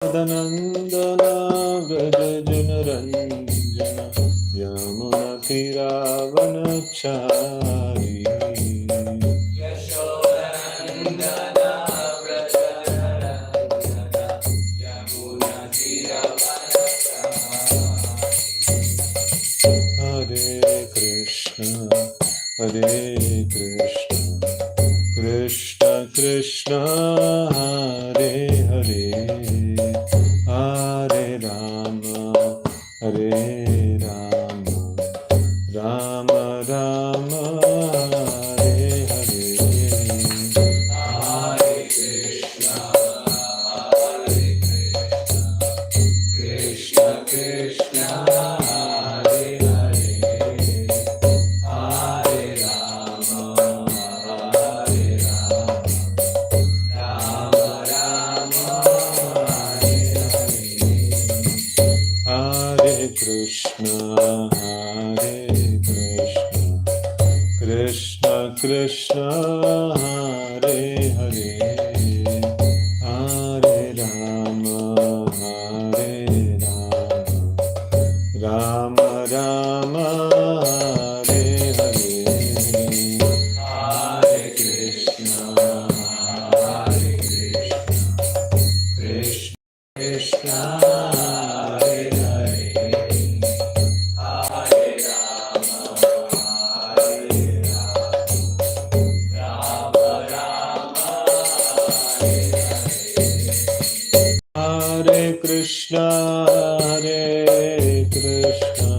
Nandana Vraja Janaranjana Yamuna Tiravanachari Yashodanandana Vraja Janaranjana Yamuna Tiravanachari Hare Krishna Hare Krishna Krishna Krishna Hare Hare Hare Rama Hare Rama Rama Rama Hare Hare Hare Krishna Hare Krishna Krishna Hare Hare Hare Rama Hare Rama Rama Hare Hare Krishna Hare Krishna Krishna Krishna Hare Hare Hare Rama Hare Rama Rama Rama Hare Hare Hare Krishna Hare Krishna Krishna Hare Hare Hare Rama Hare Rama Rama Hare Hare Krishna Hare Krishna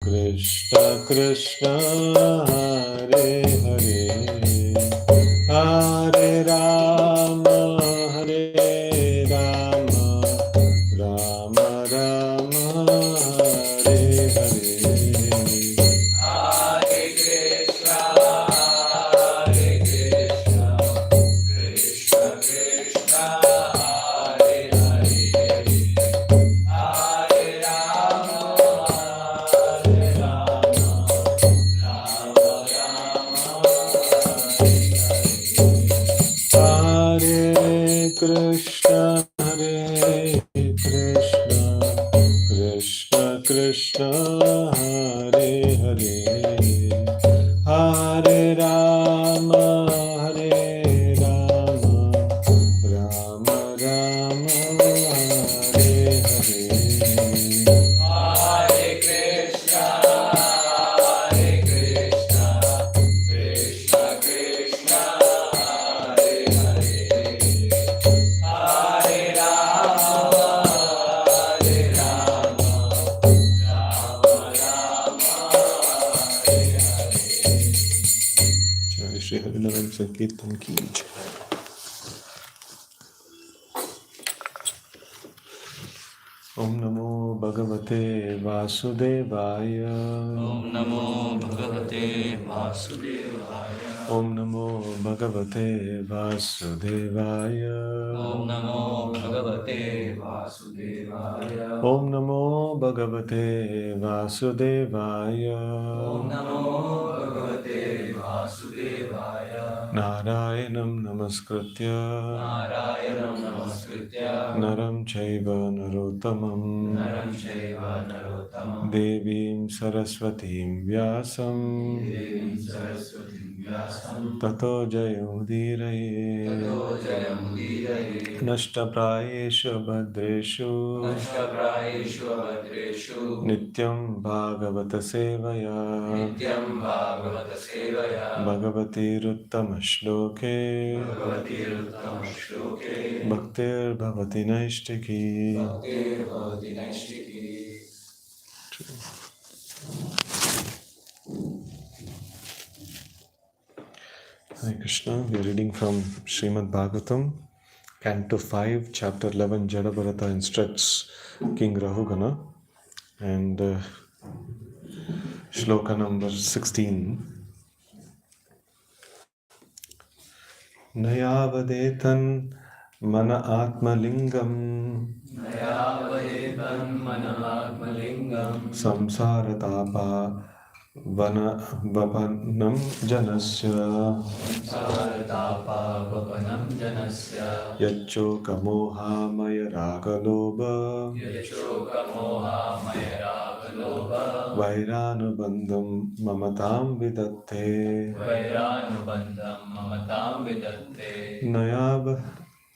Krishna Krishna Hare Hare Hare Rama Hare Rama Rama Rama Hare Hare Hare Krishna Hare Krishna Krishna Krishna Hare Hare Hare Rama Hare Rama Rama Rama Hare Hare Krishna Hare Krishna Krishna Krishna Hare Hare Hare Rama Hare Rama Rama Rama Hare Hare Hare Krishna Hare Krishna Krishna Krishna Hare Hare Hare Rama Hare Rama Rama Rama Hare Hare Jai Shri Harinam Sankirtan Ki Jai. Om Namo Bhagavate Vasudevaya Om Namo Bhagavate Vasudevaya Om Namo Bhagavate Vasudevaya Om Namo Bhagavate Vasudevaya Om Namo Bhagavate Vasudevaya Om Namo Bhagavate Vasudevaya Narayanam Namaskritya Narayanam Namaskritya Naram Chaiva Narottamam Naram Chaiva Narottamam Devim Saraswatim Vyasam Devim Saraswati Vyasam Tato Jayamudiraye Tato Jayamudiraye Nashtaprayeshu Bhadreshu Nashtaprayeshu Abhadreshu Nityam Bhagavata Sevaya Nityam Bhagavata Sevaya Bhagavati Ruttama Shloke Bhagavati Ruttama Shloke Bhaktir Bhavati Naishtiki. Bhaktir Bhavati Naishtiki. Hare Krishna, we are reading from Srimad Bhagavatam, Canto 5, Chapter 11, Jadabharata instructs King Rahugana, and Shloka number 16. Nayavadetan mana atmalingam Nayavadetam mana atmalingam samsaratapa Vapanam janasya Samsaratapavanam janasya Yachokamohamaya ragaloba Yachokamoha mayaragalobha Vairanubandham mamatam vidatte Vairanubandham mamatam vidatte Nayava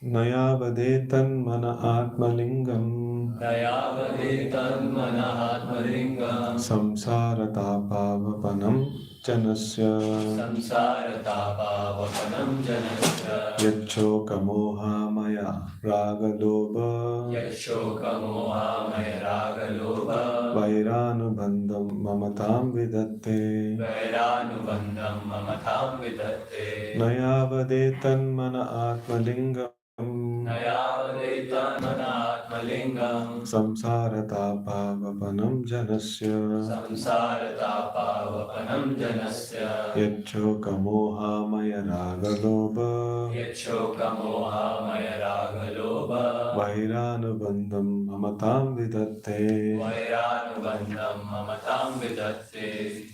Nayavadetan mana atmalingam Dayavadetan manahatmalingam Samsaratapavapanam janasya Samsaratapavanam janasya Yachokamohamaya ragaloba Yachokamoha mayaragalobha Vairanubandham mamatam vidatte Vairanubandham mamatam vidatte Nayavadetan mana atmalingam Nayavadetan manahatmalingam Samsaratapavapanam janasya Samsaratapavanam janasya Yachokamohamaya ragaloba Yachokamoha mayaragalobha Vairanubandham mamatam vidatte Vairanubandham mamatam vidatte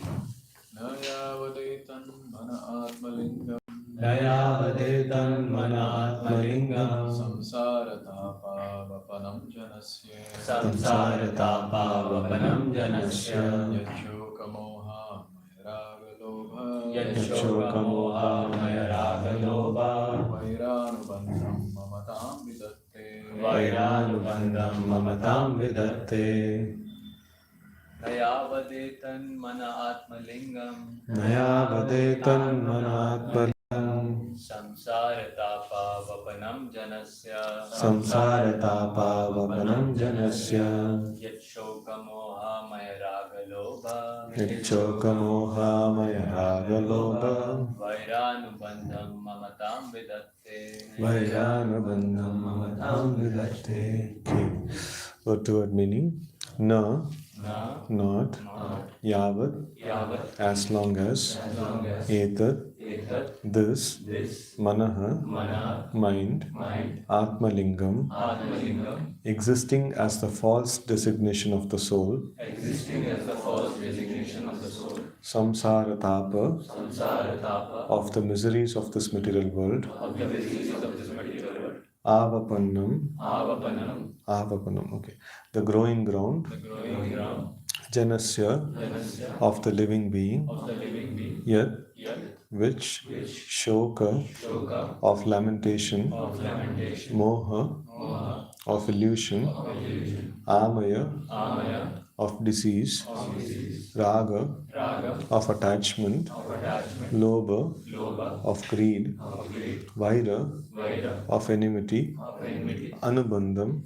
Nayavadetan mana atmalingam Nayavadetan mana atmalingam Samsaratapavapanam janasya Samsaratapavanam janasya Yachokamoha mayaragalobha Yachokamoha mayaragalobha Vairanubandham mamatam vidatte Vairanubandham mamatam vidatte Nayavadetan mana atmalingam Nayavadetan mana atmalingam Samsaratapavapanam janasya Samsaratapavapanam janasya Yachokamoha mayaragalobha Yachokamohamaya ragaloba Vairanubandham mamatam vidatte Vairanubandham mamatam vidatte. Okay. Word to word meaning. Na, Na not, yavat, Yavat as long as, long as etat, Etat this, This manaha, Mana mind, Mind atmalingam, Atmalingam existing as the false designation of the soul, existing as the false designation of the soul samsaratapa, Samsaratapa of the miseries of this material world, of the diseases of this material world avapannam, Avapanam okay, the growing ground, the growing ground janasya, Janasya of the living being, of the living being yet, Yat which, shoka, Shoka of lamentation, of lamentation moha, Moha of illusion, of illusion amaya, Amaya of disease, of disease raga, Raga of attachment, of attachment lobha, Lobha of greed, of greed vaira, Vaira of enmity, of enmity anubandham,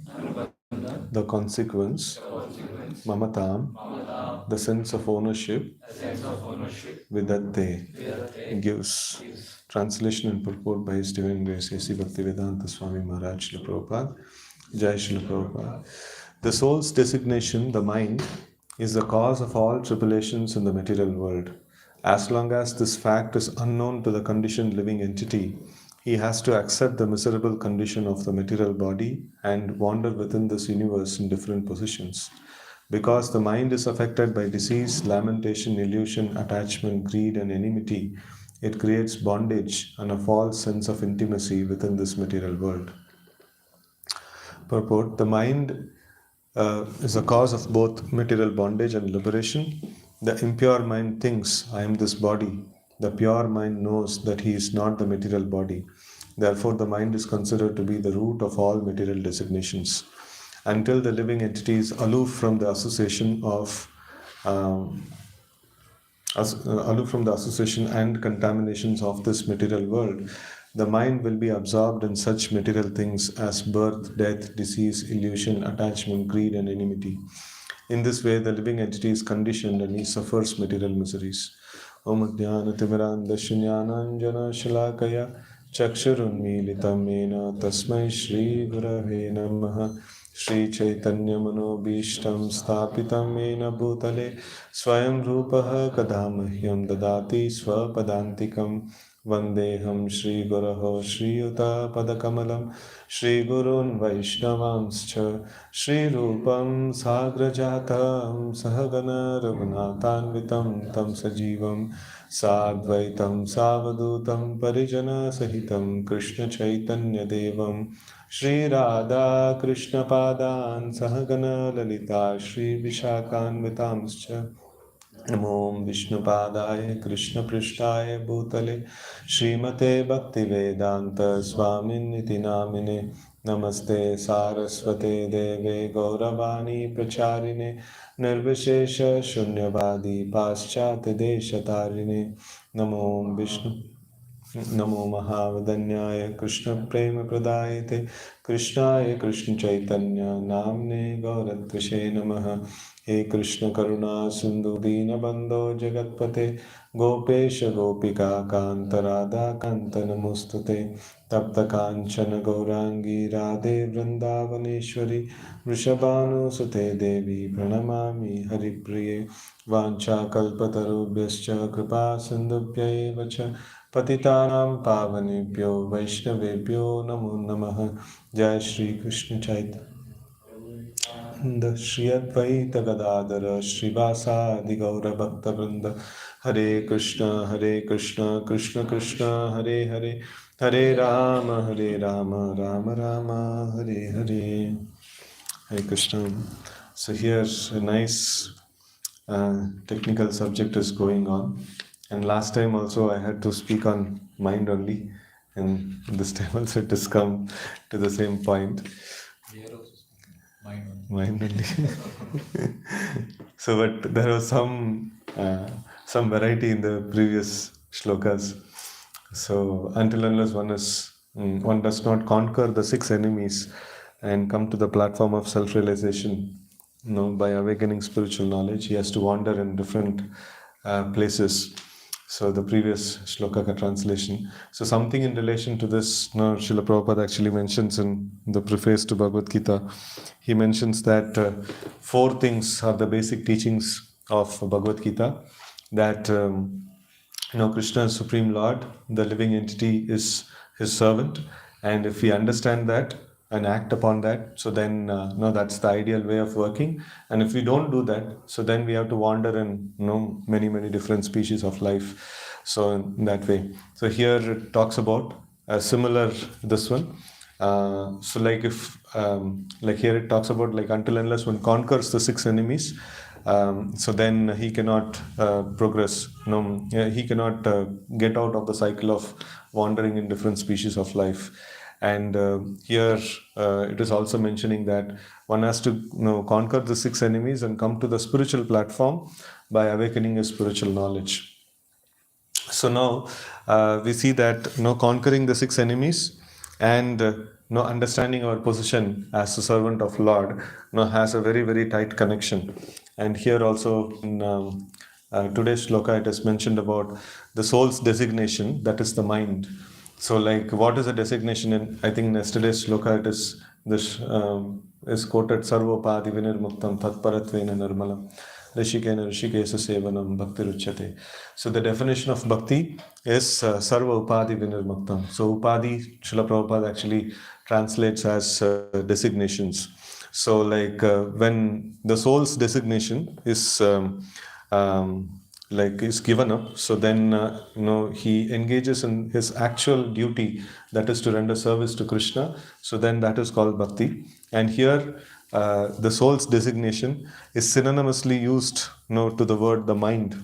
the consequence, consequence mamatam, Mamatam the sense of ownership, a sense of ownership vidatte, Vidatte gives. Translation and purport by His Divine Grace A.C. Bhaktivedanta Swami Maharaj Srila Prabhupada. Jai Srila Prabhupada. The soul's designation, the mind, is the cause of all tribulations in the material world. As long as this fact is unknown to the conditioned living entity, he has to accept the miserable condition of the material body and wander within this universe in different positions. Because the mind is affected by disease, lamentation, illusion, attachment, greed, and enmity, it creates bondage and a false sense of intimacy within this material world. Purport: the mind is a cause of both material bondage and liberation. The impure mind thinks, I am this body. The pure mind knows that he is not the material body. Therefore, the mind is considered to be the root of all material designations. Until the living entity is aloof from the association of um, aloof from the association and contaminations of this material world, the mind will be absorbed in such material things as birth, death, disease, illusion, attachment, greed, and enmity. In this way, the living entity is conditioned and he suffers material miseries. Om Jnana Shalakaya Chakshurunmilitam Mena Tasmai Shri Gurave Namaha Shri Chaitanya Manobishtam Sthapitam Mena Bhutale Swayam Rupaha Kadamahyam Dadati Swapadantikam Vandeham Shri Guraho Shri Yuta Padakamalam Shri Gurun Vaishnavanscha Shri Rupam Sagrajatam Sahagana Raghunathanvitam Tam Sajivam Sadvaitam Savadutam Parijana Sahitam Krishna Chaitanya Devam Shri Radha Krishna Padan Sahagana Lalita Shri Vishakhanvitamscha नमो विष्णुपादाय कृष्णपृष्ठाय भूतले श्रीमते भक्तिवेदांत स्वामिन्निति नामिने नमस्ते सारस्वते देवे गौरवाणी प्रचारिणे निर्विशेष शून्यवादी पाश्चात्य देशतारिणे नमो विष्णु नमो महावदन्याय कृष्ण प्रेम प्रदायते कृष्णाय कृष्ण चैतन्य नामने गौरत्वशे नमः हे कृष्ण करुणा सिंधु दीनबंधो जगत्पते गोपेश गोपिका कांत राधा कांत नमोस्तुते तप्त कांचन गौरांगी राधे वृंदावनेश्वरी वृषभानुसुते देवी प्रणमामि हरिप्रिये वाञ्छाकल्पतरुभ्यश्च कृपा सिन्धुभ्यैव च पतितानां पावनेभ्यो वैष्णवेभ्यो नमो नमः जय श्री कृष्ण चैतन्य श्री अद्वैत गदाधर श्रीवासादि गौरभक्तवृंद हरे Krishna Krishna Krishna Hare Hare Hare Ram Ram Ram Hare Hare Hare Krishna. So here a nice technical subject is going on, and last time also I had to speak on mind only, and this time also it has come to the same point. Here also mind only. Mind only. So, but there was some variety in the previous shlokas. So, until unless one does not conquer the six enemies and come to the platform of self-realization, by awakening spiritual knowledge, he has to wander in different places. So the previous shloka translation. So something in relation to this, Srila Prabhupada actually mentions in the preface to Bhagavad Gita. He mentions that four things are the basic teachings of Bhagavad Gita. That Krishna is Supreme Lord, the living entity is his servant, and if we understand that and act upon that, so then that's the ideal way of working. And if we don't do that, so then we have to wander in many different species of life. So in that way, so here it talks about a similar this one. So like if like here it talks about like until unless one conquers the six enemies, so then he cannot progress. He cannot get out of the cycle of wandering in different species of life. And here it is also mentioning that one has to conquer the six enemies and come to the spiritual platform by awakening his spiritual knowledge. So now we see that conquering the six enemies and understanding our position as a servant of Lord has a very tight connection. And here also in today's shloka it is mentioned about the soul's designation, that is the mind. So like what is the designation in, I think in yesterday's shloka it is this is quoted Sarvopadi Vinirmuktam Tatparatvena Nirmalam Rishikena Rishikesa Sevanam Bhakti Ruchyate. So the definition of bhakti is Sarva Upadi Vinirmuktam. So Upadi, Srila Prabhupada actually translates as designations. So like when the soul's designation is is given up, so then he engages in his actual duty, that is to render service to Krishna. So then that is called bhakti. And here the soul's designation is synonymously used to the word the mind.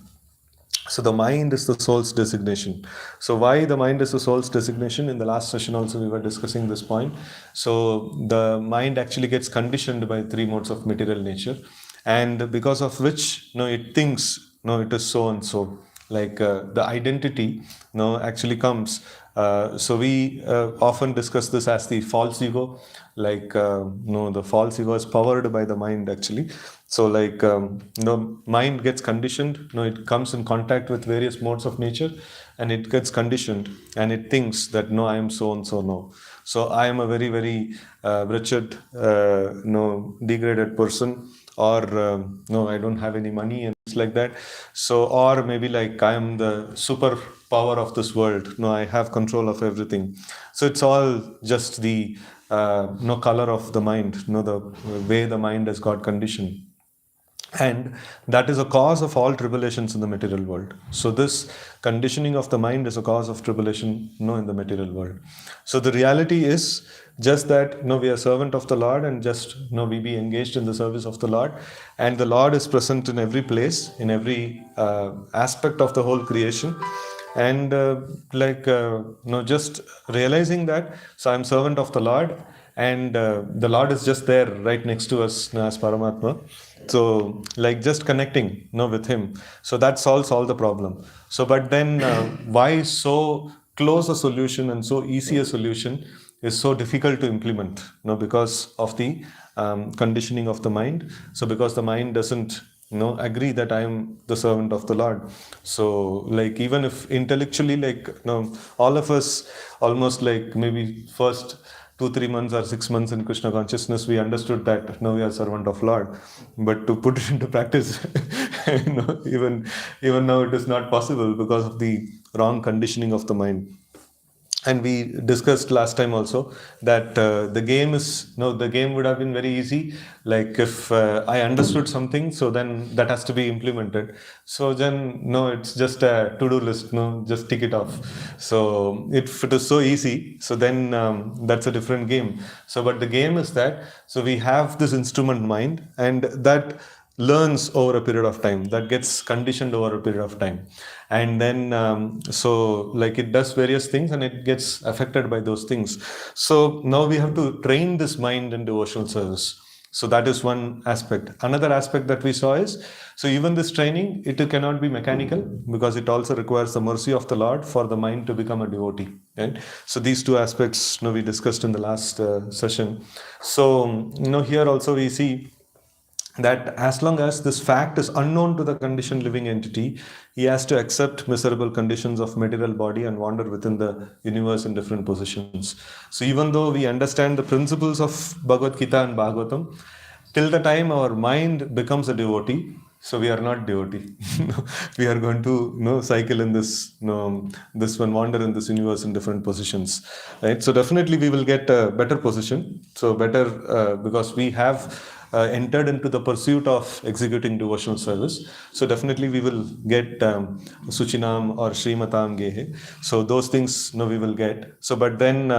So the mind is the soul's designation. So why the mind is the soul's designation? In the last session also we were discussing this point. So the mind actually gets conditioned by three modes of material nature, and because of which it thinks it is so and so. Like the identity actually comes. So we often discuss this as the false ego. Like the false ego is powered by the mind actually. So like mind gets conditioned. It comes in contact with various modes of nature, and it gets conditioned, and it thinks that I am so and so. So I am a very wretched, degraded person, or no, I don't have any money, and it's like that. So, or maybe like I am the super power of this world. No, I have control of everything. So it's all just the no color of the mind, no, the way the mind has got conditioned, and that is a cause of all tribulations in the material world. So this conditioning of the mind is a cause of tribulation, no, in the material world. So the reality is just that, no, we are servant of the Lord, and just, no, we be engaged in the service of the Lord, and the Lord is present in every place, in every aspect of the whole creation. And just realizing that, so I'm servant of the Lord, and the Lord is just there right next to us, as Paramatma. So like just connecting, with him, so that solves all the problem. So but then why so close a solution and so easy a solution is so difficult to implement, because of the conditioning of the mind. So because the mind doesn't agree that I am the servant of the Lord. So like even if intellectually, like, all of us almost like maybe first 2 3 months or 6 months in Krishna consciousness, we understood that now we are servant of Lord. But to put it into practice, even now it is not possible because of the wrong conditioning of the mind. And we discussed last time also that the game is, no, the game would have been very easy, like if I understood something, so then that has to be implemented. So then, no, it's just a to-do list, no, just tick it off. So if it is so easy, so then that's a different game. So but the game is that, so we have this instrument mind, and that learns over a period of time, that gets conditioned over a period of time. And then so like it does various things and it gets affected by those things. So now we have to train this mind in devotional service. So that is one aspect. Another aspect that we saw is, so even this training, it cannot be mechanical, because it also requires the mercy of the Lord for the mind to become a devotee, right? So these two aspects, we discussed in the last session. So here also we see that as long as this fact is unknown to the conditioned living entity, he has to accept miserable conditions of material body and wander within the universe in different positions. So even though we understand the principles of Bhagavad Gita and Bhagavatam, till the time our mind becomes a devotee, so we are not devotee. We are going to cycle in this this one, wander in this universe in different positions, right? So definitely we will get a better position, so better because we have entered into the pursuit of executing devotional service. So definitely we will get Suchinam or Srimatam Gehe. So those things we will get. So but then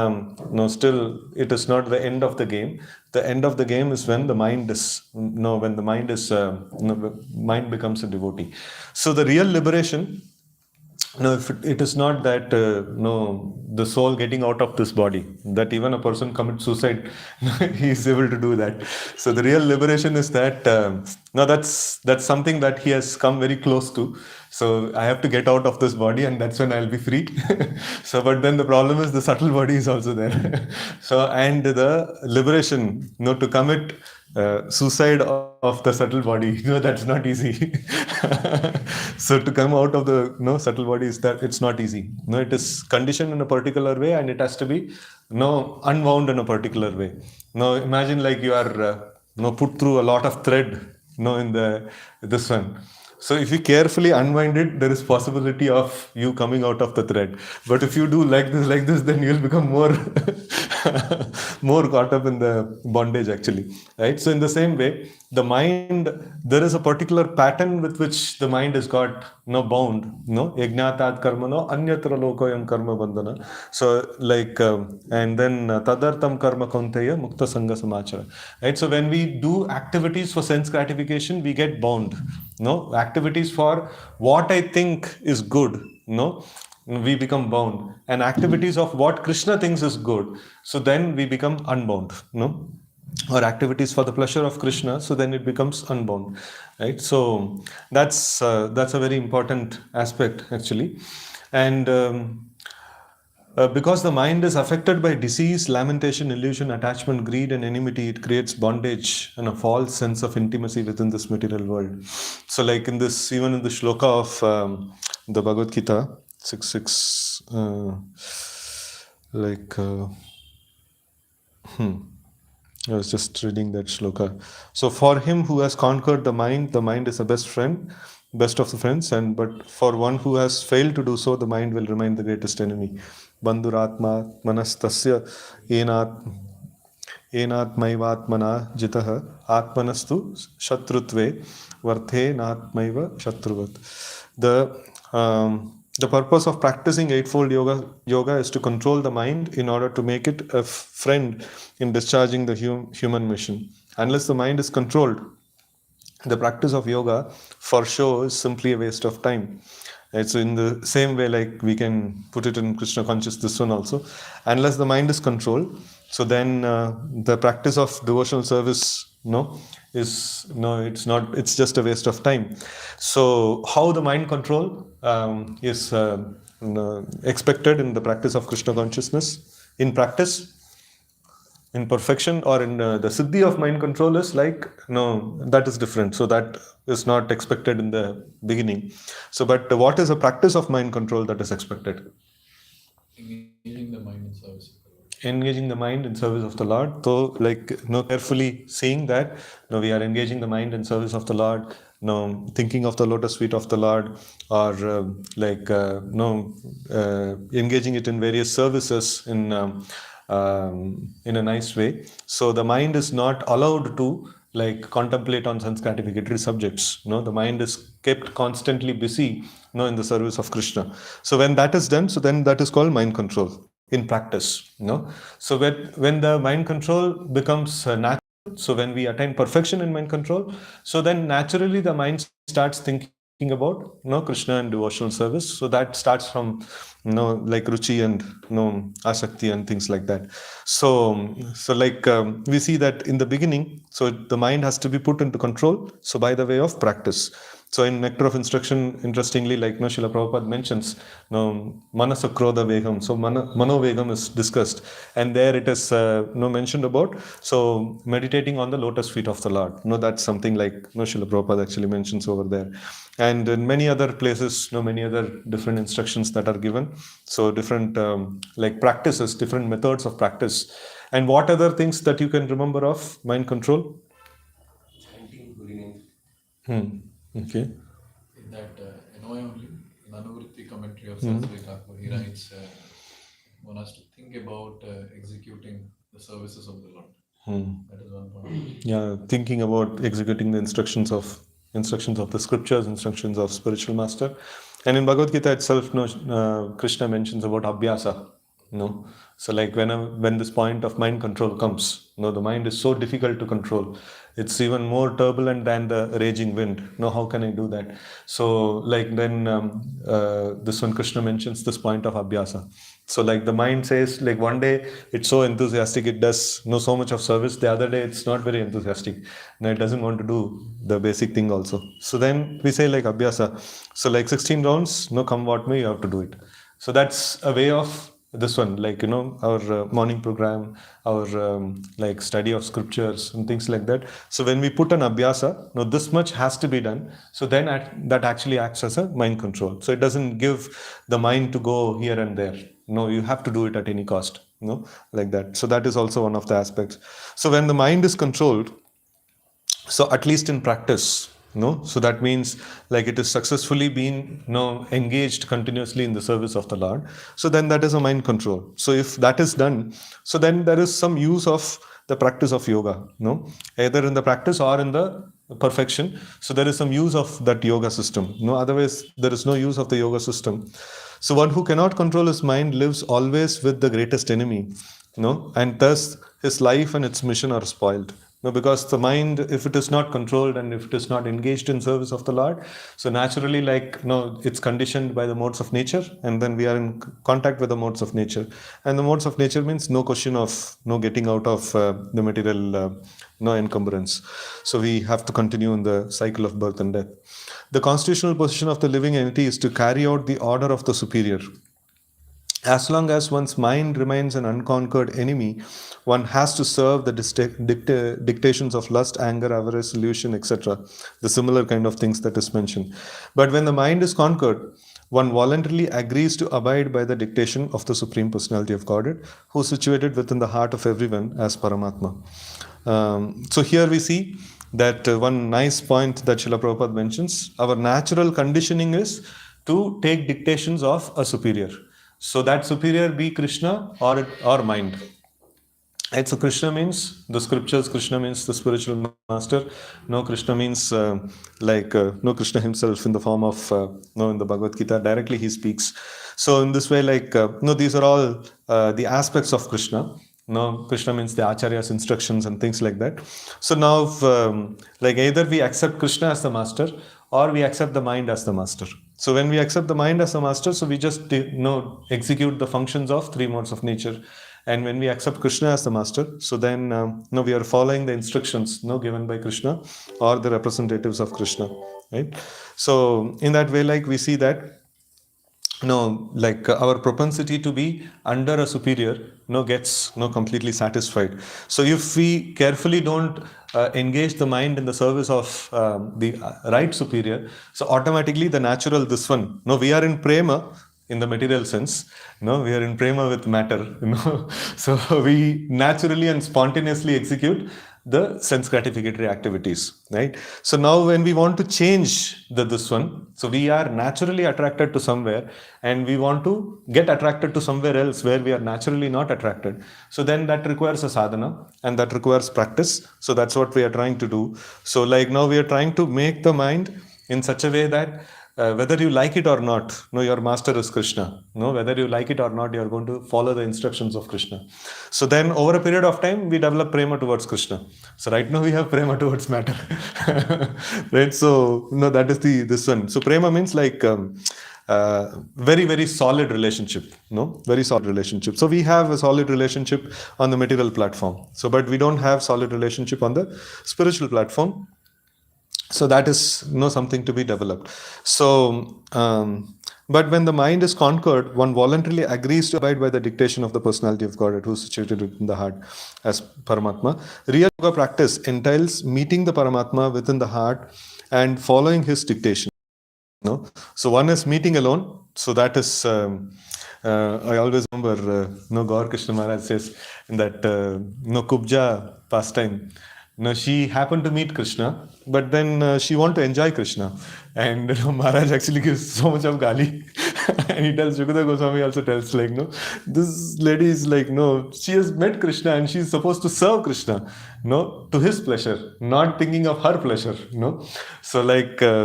still it is not the end of the game. The end of the game is when the mind is when the mind is mind becomes a devotee. So the real liberation, no, if it is not that the soul getting out of this body, that even a person commits suicide, he is able to do that. So the real liberation is that no, that's something that he has come very close to. So I have to get out of this body, and that's when I'll be free. So but then the problem is the subtle body is also there. So and the liberation, to commit suicide of the subtle body, that's not easy. So to come out of the subtle body is that it's not easy. It is conditioned in a particular way, and it has to be unwound in a particular way. Now imagine like you are put through a lot of thread in the this one. So if you carefully unwind it, there is possibility of you coming out of the thread. But if you do like this, then you'll become more more caught up in the bondage actually, right? So in the same way, the mind, there is a particular pattern with which the mind is got bound. Yajnatat karmano anyatra lokoyam karma bandhana. So like and then tadartam karma kaunteya mukta sangha samachara, right? So when we do activities for sense gratification, we get bound. Activities for what I think is good, we become bound. And activities of what Krishna thinks is good, so then we become unbound, or activities for the pleasure of Krishna, so then it becomes unbound, right? So that's a very important aspect actually. And because the mind is affected by disease, lamentation, illusion, attachment, greed, and enmity, it creates bondage and a false sense of intimacy within this material world. So, like in this, even in the shloka of the Bhagavad Gita 6:6, like. I was just reading that shloka. So, for him who has conquered the mind is the best friend. best of the friends, and but for one who has failed to do so, the mind will remain the greatest enemy. Bandhuratma manastasya enat एनात्मैवात्मना जितः आत्मनस्तु शत्रुत्वे वर्थेनात्मैव शत्रुवत्. The purpose of practicing eightfold yoga is to control the mind in order to make it a friend in discharging the human mission. Unless the mind is controlled, the practice of yoga for show is simply a waste of time. It's in the same way, like we can put it in Krishna conscious, this one also. Unless the mind is controlled, so then the practice of devotional service, it's not, it's just a waste of time. So how the mind control is expected in the practice of Krishna consciousness? In practice, in perfection, or in the siddhi of mind control is like, no, that is different. So that is not expected in the beginning. So but what is a practice of mind control that is expected? Engaging the mind in service. Engaging the mind in service of the Lord. So like, carefully seeing that we are engaging the mind in service of the Lord, thinking of the lotus feet of the Lord, or engaging it in various services in a nice way. So the mind is not allowed to like contemplate on sense gratificatory subjects. The mind is kept constantly busy, in the service of Krishna. So when that is done, so then that is called mind control in practice. So when the mind control becomes natural, so when we attain perfection in mind control, so then naturally the mind starts thinking about Krishna and devotional service. So that starts from like ruchi and asakti and things like that. So like we see that in the beginning, so the mind has to be put into control, so by the way of practice. So in Nectar of Instruction, interestingly, like Srila Prabhupada mentions, manasa krodha vegam. So mano vegam is discussed, and there it is mentioned about. So meditating on the lotus feet of the Lord. That's something like Srila Prabhupada actually mentions over there, and in many other places, many other different instructions that are given. So different like practices, different methods of practice. And what other things that you can remember of mind control? Chanting holy name. Okay. In that NOI only, in Anuvritti commentary of Saraswati Thakur, he writes, one has to think about executing the services of the Lord. That is one point. Yeah, thinking about executing the instructions of the scriptures, instructions of spiritual master. And in Bhagavad Gita itself, Krishna mentions about abhyasa. So like when this point of mind control comes, the mind is so difficult to control. It's even more turbulent than the raging wind. How can I do that? So like then this one Krishna mentions this point of abhyasa. So like the mind says, like one day it's so enthusiastic, it does so much of service. The other day it's not very enthusiastic. It doesn't want to do the basic thing also. So then we say like abhyasa. So like 16 rounds, come what may, you have to do it. So that's a way of this one, like our morning program, our like study of scriptures and things like that. So when we put an abhyasa, this much has to be done. So then that actually acts as a mind control. So it doesn't give the mind to go here and there. You have to do it at any cost. Like that. So that is also one of the aspects. So when the mind is controlled, so at least in practice, so that means like it is successfully been engaged continuously in the service of the Lord, so then that is a mind control. So if that is done, so then there is some use of the practice of yoga, either in the practice or in the perfection. So there is some use of that yoga system. Otherwise there is no use of the yoga system. So one who cannot control his mind lives always with the greatest enemy, and thus his life and its mission are spoiled. Because the mind, if it is not controlled and if it is not engaged in service of the Lord, so naturally, like, it's conditioned by the modes of nature, and then we are in contact with the modes of nature. And the modes of nature means no question of no getting out of the material, no encumbrance. So we have to continue in the cycle of birth and death. The constitutional position of the living entity is to carry out the order of the superior. As long as one's mind remains an unconquered enemy, one has to serve the dictations of lust, anger, avarice, illusion, etc. The similar kind of things that is mentioned. But when the mind is conquered, one voluntarily agrees to abide by the dictation of the Supreme Personality of Godhead, who is situated within the heart of everyone as Paramatma. So here we see that one nice point that Srila Prabhupada mentions, our natural conditioning is to take dictations of a superior. So that superior be Krishna or mind. Right, so Krishna means the scriptures, Krishna means the spiritual master. No, Krishna means no, Krishna himself in the form of no, in the Bhagavad Gita directly he speaks. So in this way, no, these are all the aspects of Krishna. No, Krishna means the Acharya's instructions and things like that. So now, either we accept Krishna as the master or we accept the mind as the master. So when we accept the mind as the master, so we just execute the functions of three modes of nature. And when we accept Krishna as the master, so then no, we are following the instructions given by Krishna or the representatives of Krishna, right? So in that way, we see that our propensity to be under a superior gets completely satisfied. So if we carefully don't engage the mind in the service of the right superior, so automatically the natural this one we are in prema in the material sense, we are in prema with matter, so we naturally and spontaneously execute the sense gratificatory activities, right? So now when we want to change this one, so we are naturally attracted to somewhere and we want to get attracted to somewhere else where we are naturally not attracted. So then that requires a sadhana and that requires practice. So that's what we are trying to do. So now we are trying to make the mind in such a way that whether you like it or not, your master is Krishna. Whether you like it or not, you are going to follow the instructions of Krishna. So then over a period of time, we develop prema towards Krishna. So right now we have prema towards matter. Right? So, that is this one. So prema means very, very solid relationship. Very solid relationship. So we have a solid relationship on the material platform. So, but we don't have solid relationship on the spiritual platform. So that is something to be developed. So but when the mind is conquered, one voluntarily agrees to abide by the dictation of the personality of Godhead who is situated within the heart as Paramatma. Real yoga practice entails meeting the Paramatma within the heart and following his dictation. So one is meeting alone. So that is I always remember Gaur Krishna Maharaj says in that Kubja pastime, she happened to meet Krishna, but then she wanted to enjoy Krishna. And Maharaj actually gives so much of gali. And he tells, Yukata Goswami also tells, this lady is she has met Krishna and she is supposed to serve Krishna, to his pleasure, not thinking of her pleasure, So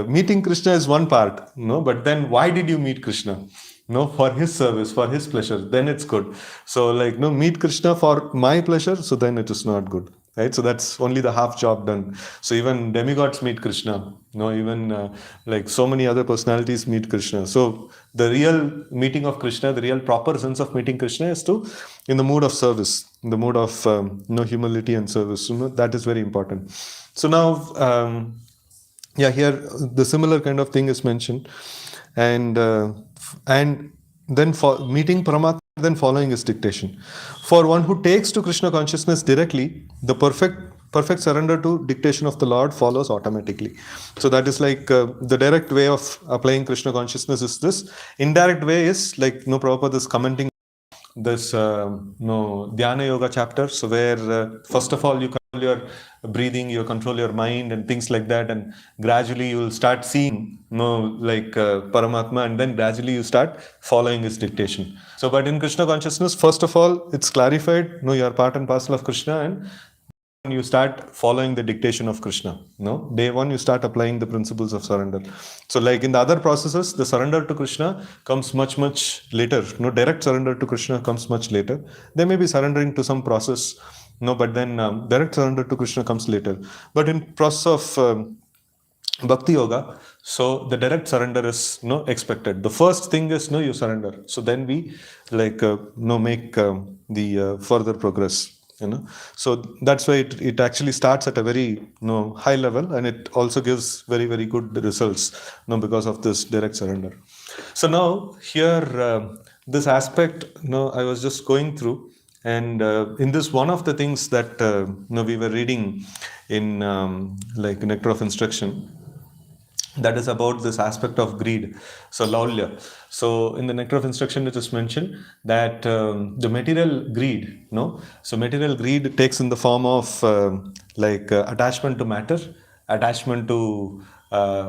meeting Krishna is one part, but then why did you meet Krishna? For his service, for his pleasure, then it's good. So meet Krishna for my pleasure, so then it is not good. Right? So that's only the half job done. So even demigods meet Krishna. Even so many other personalities meet Krishna. So the real meeting of Krishna, the real proper sense of meeting Krishna is in the mood of service, in the mood of humility and service. That is very important. So now, here the similar kind of thing is mentioned, and then for meeting Paramatma, then following his dictation. For one who takes to Krishna consciousness directly, the perfect surrender to dictation of the Lord follows automatically. So that is the direct way of applying Krishna consciousness is this. Indirect way is Prabhupada is commenting this Dhyana Yoga chapter. So where first of all you control your breathing, you control your mind and things like that, and gradually you will start seeing Paramatma, and then gradually you start following his dictation. So but in Krishna consciousness, first of all it's clarified, you are part and parcel of Krishna, and you start following the dictation of Krishna. Day one you start applying the principles of surrender. So in the other processes, the surrender to Krishna comes much later. Direct surrender to Krishna comes much later. They may be surrendering to some process, but then direct surrender to Krishna comes later. But in process of Bhakti Yoga, so the direct surrender is expected. The first thing is you surrender. So then we make the further progress. So that's why it actually starts at a very high level, and it also gives very, very good results because of this direct surrender. So now here this aspect I was just going through, and in this one of the things that we were reading in Nectar of Instruction, that is about this aspect of greed. So laulya. So in the nectar of instruction it is mentioned that the material greed, no, so material greed takes in the form of attachment to matter, attachment to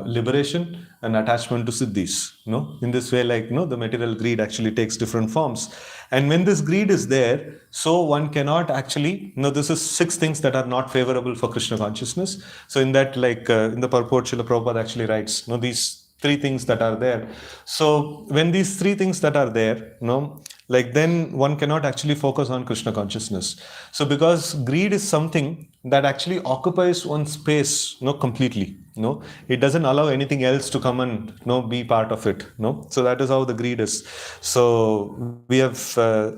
liberation, and attachment to siddhis. No, in this way, the material greed actually takes different forms. And when this greed is there, so one cannot actually, this is six things that are not favorable for Krishna consciousness. So in that, in the purport, Srila Prabhupada actually writes, these three things that are there. So when these three things that are there, then one cannot actually focus on Krishna consciousness. So because greed is something that actually occupies one space, completely. It doesn't allow anything else to come and be part of it. So that is how the greed is. So we have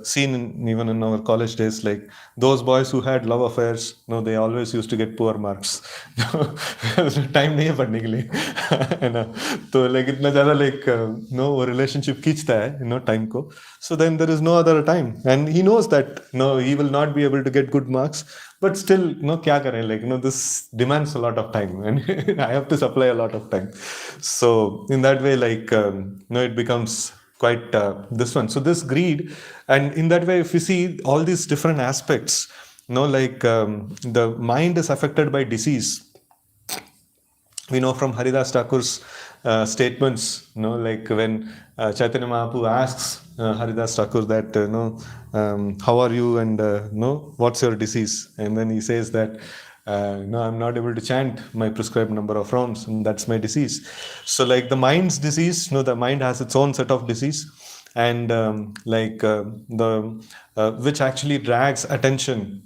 seen even in our college days, like those boys who had love affairs, they always used to get poor marks. Time नहीं है पढ़ने के लिए, है ना. तो like इतना ज़्यादा like वो relationship खींचता है time को. So then there is no other time, and he knows that he will not be able to get good marks, but still क्या करें, this demands a lot of time, and I have to supply a lot of time. So in that way, it becomes quite this one. So this greed, and in that way, if you see all these different aspects, the mind is affected by disease. We know from Haridas Thakur's statements, when Chaitanya Mahaprabhu asks Haridas Thakur that, how are you, and what's your disease? And then he says that, I'm not able to chant my prescribed number of rounds, and that's my disease. So the mind's disease, the mind has its own set of disease, and which actually drags attention,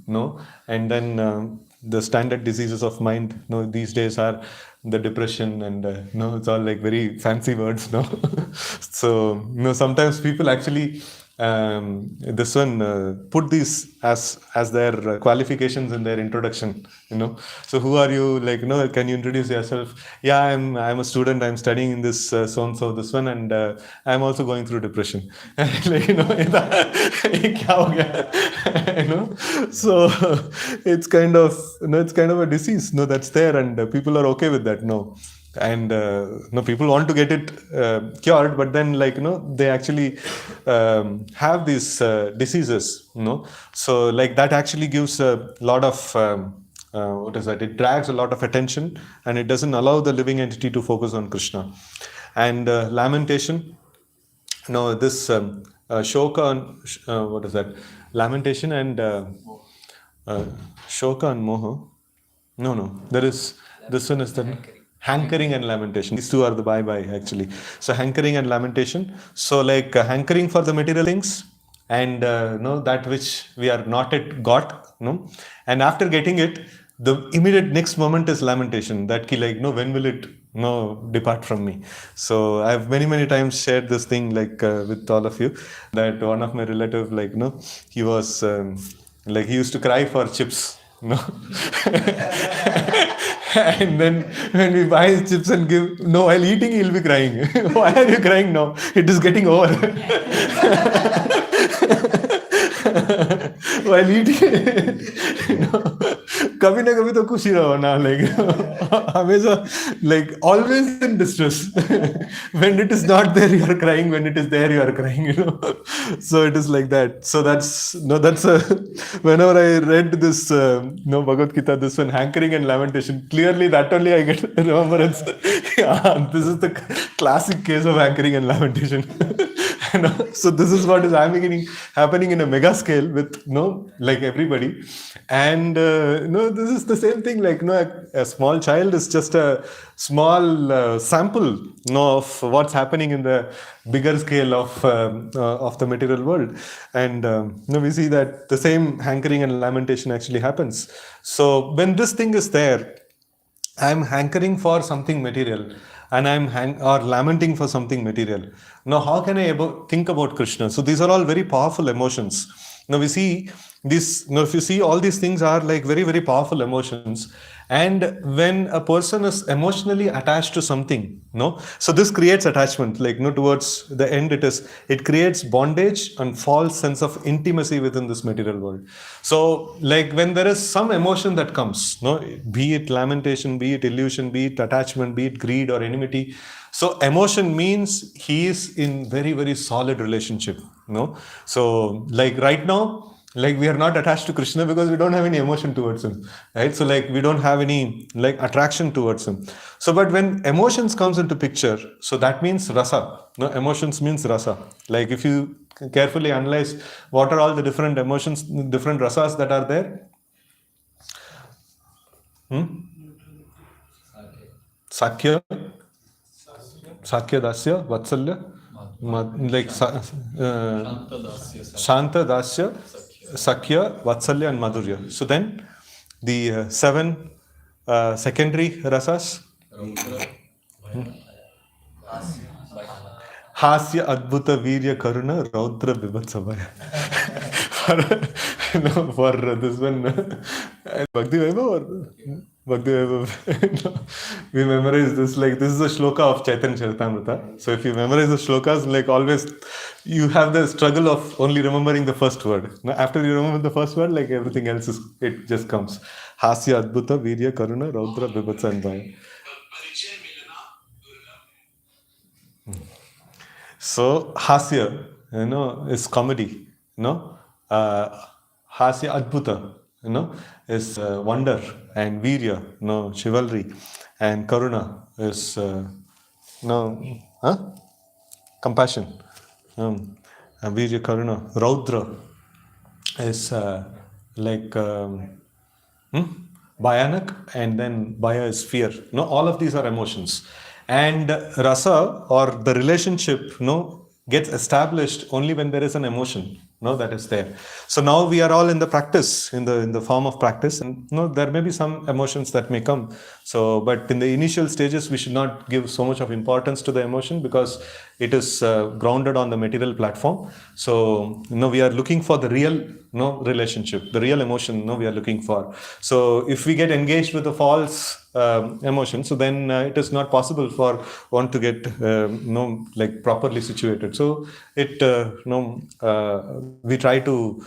and then the standard diseases of mind, these days are the depression, and it's all like very fancy words, So sometimes people actually this one put these as their qualifications in their introduction. So who are you? Can you introduce yourself? Yeah, I'm a student. I'm studying in this so and so this one, and I'm also going through depression. ये क्या हो गया? So it's kind of a disease, that's there, and people are okay with that, and people want to get it cured, but then they actually have these diseases, so that actually gives a lot of what is that, it drags a lot of attention, and it doesn't allow the living entity to focus on Krishna. And lamentation, this shoka and what is that, lamentation and shoka and moha, there is, this one is the hankering and lamentation. These two are the bye-bye actually. So hankering and lamentation. So hankering for the material things, and that which we are not yet got, and after getting it, the immediate next moment is lamentation, that when will it depart from me. So I have many times shared this thing with all of you, that one of my relative, he was he used to cry for chips, and then when we buy chips and give, while eating he'll be crying. Why are you crying now? It is getting over. While eating, कभी ना कभी तो खुश ही रहो ना, हमेशा always in distress. When it is not there you are crying, when it is there you are crying, so it is like that. So that's whenever I read this Bhagavad Gita, this one, hankering and lamentation, clearly that only I get remembrance. Yeah, this is the classic case of hankering and lamentation. So this is what is happening in a mega scale with everybody, and this is the same thing, a small child is just a small sample of what's happening in the bigger scale of the material world, and we see that the same hankering and lamentation actually happens. So when this thing is there, I'm hankering for something material, and I'm or lamenting for something material. Now, how can I think about Krishna? So these are all very powerful emotions. Now we see this. Now, if you see, all these things are very powerful emotions, And when a person is emotionally attached to something, no, so this creates attachment, like towards the end, it creates bondage and false sense of intimacy within this material world. So like when there is some emotion that comes, no, be it lamentation, be it illusion, be it attachment, be it greed or enmity, so emotion means he is in very very solid relationship, no. So like right now, like we are not attached to Krishna because we don't have any emotion towards him, right? So like we don't have any like attraction towards him. So but when emotions comes into picture, so that means rasa, no, emotions means rasa. Like if you carefully analyze what are all the different emotions, different rasas that are there. Sakya, Sakya Dasya, Vatsalya, like Shantadasya Shanta Dasya, Sakya, Vatsalya, and Madhurya. So then the seven secondary rasas: Rudra, Hasya, Adbhuta, Virya, Karuna, Raudra, Bibhatsabhaya. For this one, Bhakti Vaibhav or Bhakti Vaibhav. No, we memorize this, like this is a shloka of Chaitanya Charitamrita. So if you memorize the shlokas, like always, you have the struggle of only remembering the first word. Now, after you remember the first word, like everything else it just comes. Hasya, Adbhuta, Virya, Karuna, Raudra, Bibhatsa, and Bhaya. So Hasya, is comedy. Uh, Hasya Adbhuta, is wonder, and Virya, chivalry, and Karuna is huh? Compassion. And Virya Karuna. Raudra is like hmm? Bhayanak, and then Bhaya is fear. All of these are emotions. And rasa or the relationship, gets established only when there is an emotion, that is there. So now we are all in the practice, in the form of practice, and there may be some emotions that may come. So, but in the initial stages, we should not give so much of importance to the emotion because it is grounded on the material platform. So, we are looking for the real, relationship, the real emotion, we are looking for. So, if we get engaged with the false emotion, so then it is not possible for one to get like properly situated. So it we try to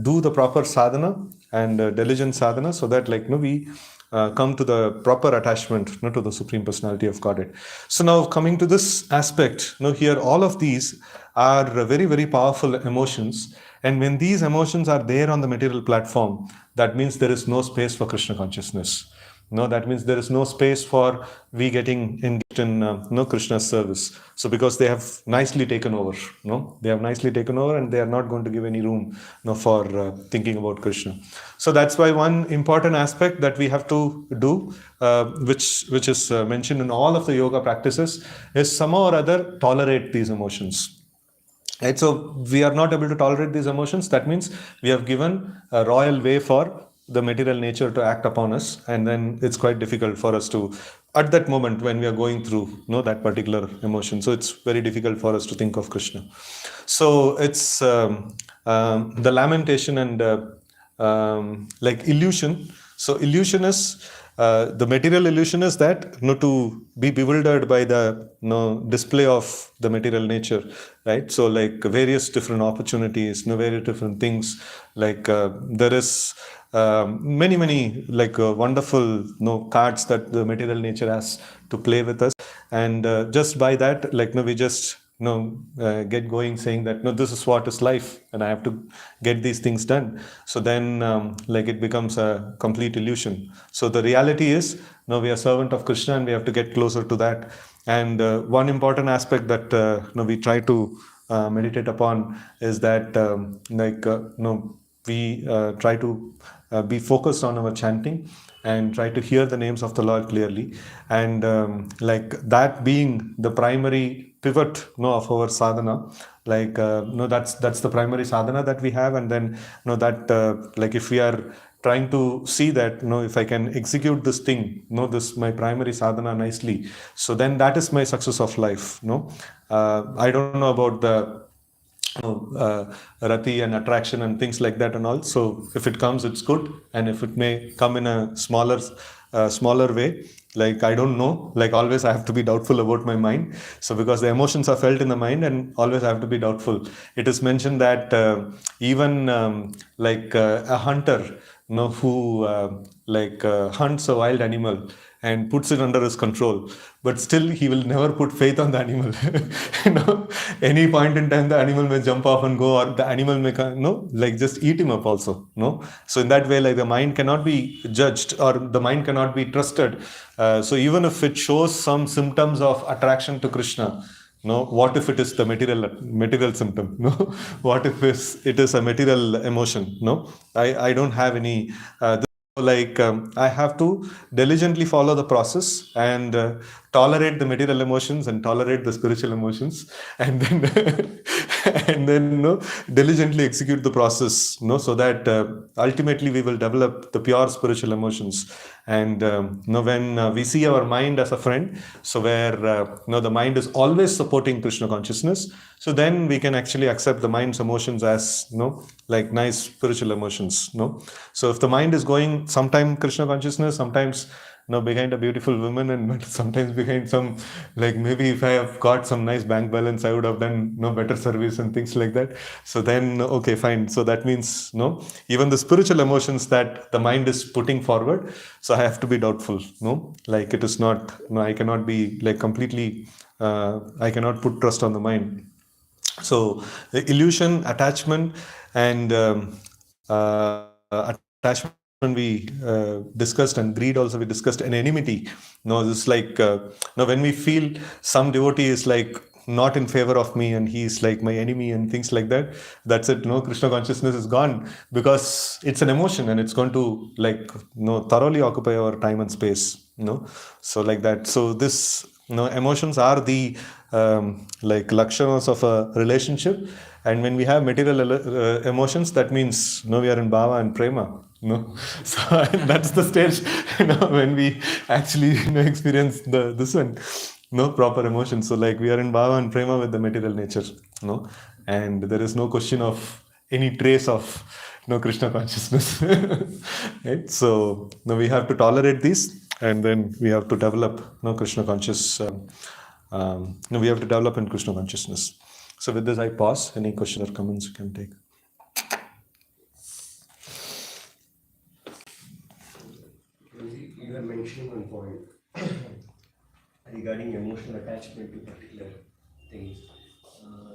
do the proper sadhana and diligent sadhana, so that like we come to the proper attachment to the Supreme Personality of Godhead. So now coming to this aspect, here all of these are very very powerful emotions, and when these emotions are there on the material platform, that means there is no space for Krishna consciousness. That means there is no space for we getting engaged in Krishna's service. So because they have nicely taken over, they have nicely taken over, and they are not going to give any room for thinking about Krishna. So that's why one important aspect that we have to do, which is mentioned in all of the yoga practices, is somehow or other tolerate these emotions. Right, so we are not able to tolerate these emotions. That means we have given a royal way for the material nature to act upon us, and then it's quite difficult for us to, at that moment when we are going through that particular emotion, so it's very difficult for us to think of Krishna. So it's the lamentation and like illusion. So illusion is the material illusion is that to be bewildered by the display of the material nature, right? So like various different opportunities, various different things, like there is many like wonderful cards that the material nature has to play with us, and just by that, like we just get going saying that no, this is what is life and I have to get these things done. So then like it becomes a complete illusion. So the reality is we are servant of Krishna, and we have to get closer to that. And one important aspect that we try to meditate upon is that we try to be focused on our chanting and try to hear the names of the Lord clearly, and like that being the primary pivot of our sadhana. Like that's the primary sadhana that we have, and then that like if we are trying to see that if I can execute this thing, this my primary sadhana nicely, so then that is my success of life. I don't know about the rati and attraction and things like that and all. So if it comes, it's good, and if it may come in a smaller smaller way. Like, I don't know, like always I have to be doubtful about my mind. So because the emotions are felt in the mind, and always I have to be doubtful. It is mentioned that even a hunter, who hunts a wild animal and puts it under his control, but still he will never put faith on the animal. you know any point in time the animal may jump off and go, or the animal may just eat him up also. So in that way, like, the mind cannot be judged, or the mind cannot be trusted. So even if it shows some symptoms of attraction to Krishna, what if it is the material symptom? No, what if it is a material emotion? No, I don't have any. I have to diligently follow the process, and tolerate the material emotions and tolerate the spiritual emotions, and then and then diligently execute the process, so that ultimately we will develop the pure spiritual emotions. And when we see our mind as a friend, so where the mind is always supporting Krishna consciousness, so then we can actually accept the mind's emotions as like nice spiritual emotions. So if the mind is going sometime Krishna consciousness, sometimes behind a beautiful woman, and sometimes behind some, like, maybe if I have got some nice bank balance, I would have done better service and things like that. So then, okay, fine. So that means even the spiritual emotions that the mind is putting forward, so I have to be doubtful. Like, it is not, I cannot be like completely, I cannot put trust on the mind. So the illusion, attachment, and attachment we discussed, and greed also we discussed, and enmity. This, like, when we feel some devotee is like not in favor of me, and he is like my enemy and things like that, that's it. Krishna consciousness is gone, because it's an emotion, and it's going to, like, thoroughly occupy our time and space. So like that. So this, emotions are the like lakshanas of a relationship. And when we have material emotions, that means we are in bhava and prema. So that's the stage when we actually experience this one, proper emotion. So, like, we are in bhava and prema with the material nature, and there is no question of any trace of Krishna consciousness. Right? So now we have to tolerate these, and then we have to develop Krishna conscious. We have to develop in Krishna consciousness. So with this, I pause. Any questions or comments you can take. You were mentioning one point regarding emotional attachment to particular things.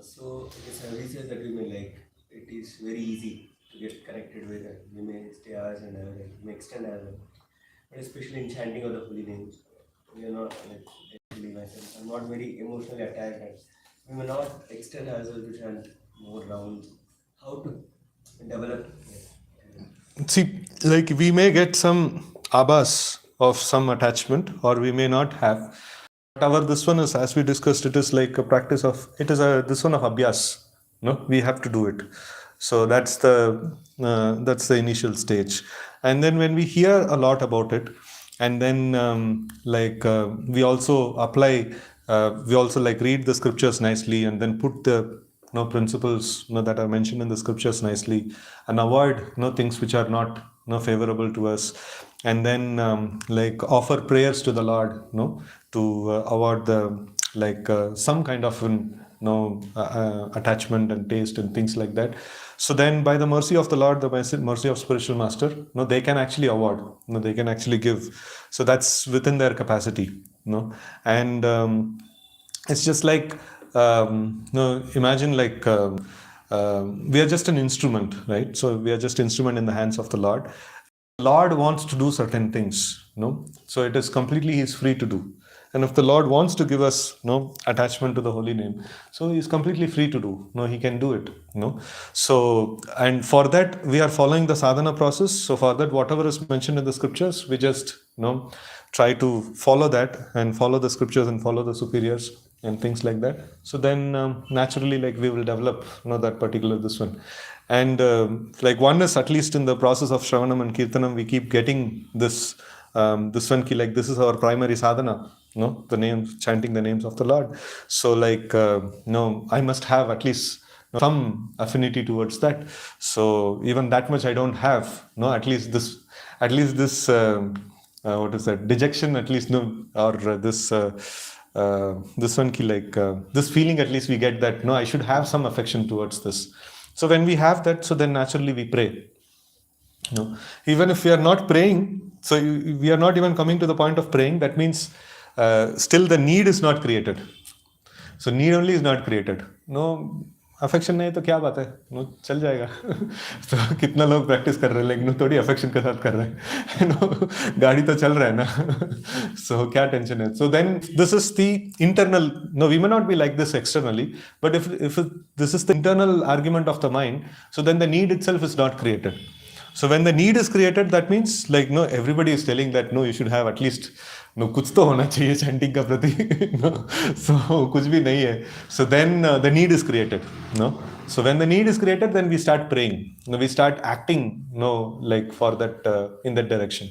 So the services that we may like, it is very easy to get connected with it. We may stay hours and hours, we may extend hours. But especially in chanting of the holy names, we are not, like, actually myself, I'm not very emotionally attached, and we may not extend ourselves to chant more rounds. How to develop it? See, like, we may get some abhas of some attachment, or we may not have. Our this one is, as we discussed, it is like a practice of, it is a this one of abhyas. We have to do it. So that's the initial stage. And then when we hear a lot about it, and then we also apply, we also, like, read the scriptures nicely, and then put the principles that are mentioned in the scriptures nicely, and avoid things which are not favorable to us, and then offer prayers to the Lord, to avoid the, like, some kind of attachment and taste and things like that. So then, by the mercy of the Lord, the mercy of spiritual master, they can actually award, they can actually give. So that's within their capacity, and it's just like, imagine, like, we are just an instrument, right? So we are just instrument in the hands of the Lord. Lord wants to do certain things, so it is completely He is free to do. And if the Lord wants to give us attachment to the holy name, so He is completely free to do. He can do it. So, and for that we are following the sadhana process. So for that, whatever is mentioned in the scriptures, we just try to follow that, and follow the scriptures, and follow the superiors and things like that. So then naturally, like, we will develop that particular this one. And like, one is, at least in the process of Shravanam and Kirtanam, we keep getting this one key, like, this is our primary sadhana, the names, chanting the names of the Lord. So, like, I must have at least some affinity towards that. So even that much I don't have, at least this what is that, dejection at least, no, or this one ki, like this feeling at least we get that no, I should have some affection towards this. So when we have that, so then naturally we pray. No, even if we are not praying, so we are not even coming to the point of praying. That means still the need is not created. So need only is not created. No affection नहीं तो क्या बात है, no चल जाएगा. तो कितना लोग प्रैक्टिस कर रहे हैं लेकिन थोड़ी अफेक्शन के साथ कर रहे हैं. नो गाड़ी तो चल रहा है ना. सो क्या टेंशन है. So then this is the internal. No we may not be like this externally, but if this is the internal argument of the mind, so then the need itself is not created. So when the need is created, that means like no, everybody is telling that no, you should have at least no, कुछ तो होना चाहिए chanting का प्रति. No, so कुछ भी नहीं है. So then the need is created. No, so when the need is created, then we start praying. No, we start acting. No, like for that in that direction.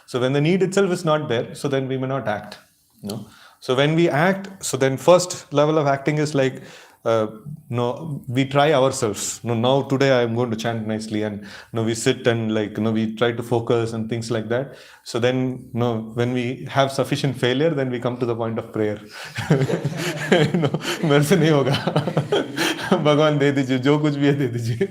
So when the need itself is not there, so then we may not act. No, so when we act, so then first level of acting is like no, we try ourselves. No, now today I am going to chant nicely, and no, we sit and like no, we try to focus and things like that. So then no, when we have sufficient failure, then we come to the point of prayer. No, मेरे से नहीं होगा. भगवान दे दीजिए, जो कुछ भी है दे दीजिए.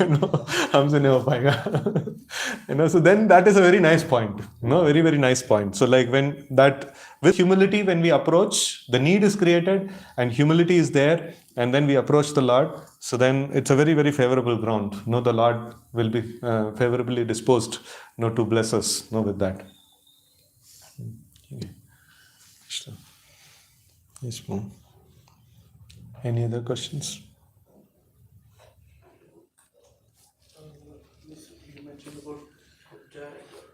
No, हमसे नहीं हो पाएगा. So then that is a very nice point. No, very very nice point. So like when that, with humility, when we approach, the need is created and humility is there, and then we approach the Lord. So then it's a very very favorable ground. No, the Lord will be favorably disposed, no, to bless us, no, with that. Okay. Yes, ma'am. Any other questions? You mentioned about Kubja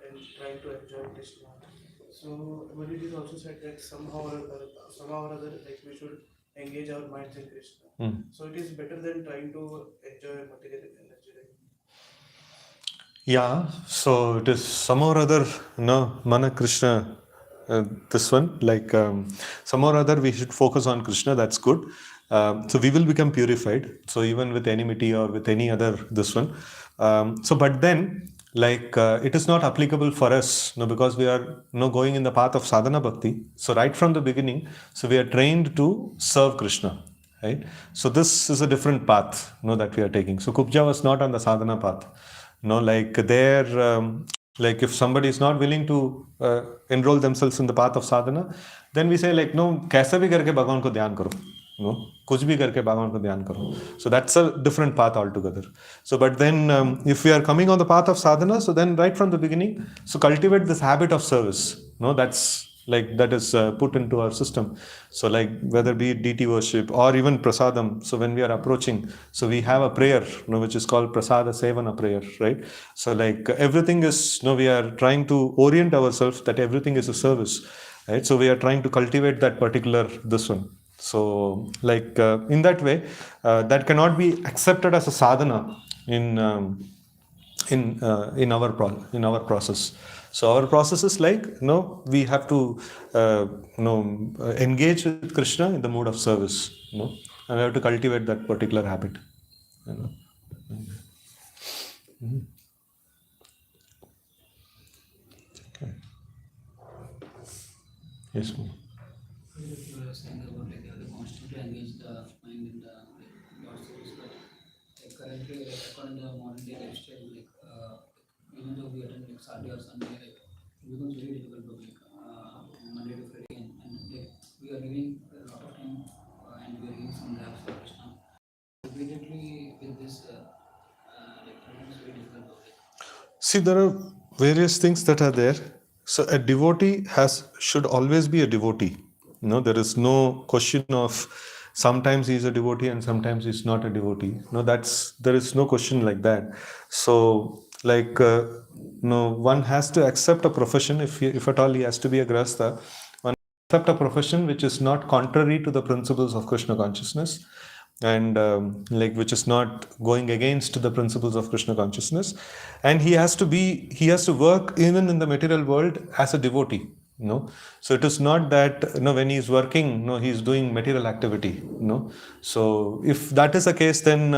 and trying to enjoy Krishna. So, but it is also said that somehow or other, like we should engage our minds in Krishna. So it is better than trying to enjoy material energy. Right? Yeah. So it is somehow or other, no, Mana Krishna. This one, like somehow or other, we should focus on Krishna. That's good. So we will become purified. So even with enmity or with any other this one. So but then, like it is not applicable for us, no, because we are no going in the path of sadhana bhakti. So right from the beginning, so we are trained to serve Krishna, right? So this is a different path, no, that we are taking. So Kubja was not on the sadhana path, no, like there. Like if somebody is not willing to enroll themselves in the path of sadhana, then we say like no, कैसे भी करके भगवान को ध्यान करो, no, कुछ भी करके भगवान को ध्यान करो. So that's a different path altogether. So but then if we are coming on the path of sadhana, so then right from the beginning, so cultivate this habit of service. No, that's like that is put into our system. So like whether be it deity worship or even prasadam. So when we are approaching, so we have a prayer, no, which is called prasada sevana prayer, right? So like everything is, no, we are trying to orient ourselves that everything is a service, right? So we are trying to cultivate that particular this one. So like in that way, that cannot be accepted as a sadhana in our process. So our process is like, no, we have to engage with Krishna in the mood of service, no, and we have to cultivate that particular habit, you know. Okay. Yes, ma'am. You were saying about like you have to constantly engage the mind in the Lord's service, but like currently, like according to the modern day lifestyle, like even though we attend like Saturday or Sunday, like it becomes very difficult to like Monday to Friday, and like we are giving a lot of time and we are giving some gaps for Krishna. Immediately with this, like it becomes very difficult to like. See, there are various things that are there. So a devotee should always be a devotee. No, there is no question of sometimes he is a devotee and sometimes he's not a devotee. No, there is no question like that. So like no, one has to accept a profession if at all he has to be a grahastha. One accept a profession which is not contrary to the principles of Krishna consciousness, and like which is not going against the principles of Krishna consciousness, and he has to work even in the material world as a devotee. No, so it is not that when he is working, he is doing material activity. No, so if that is the case, then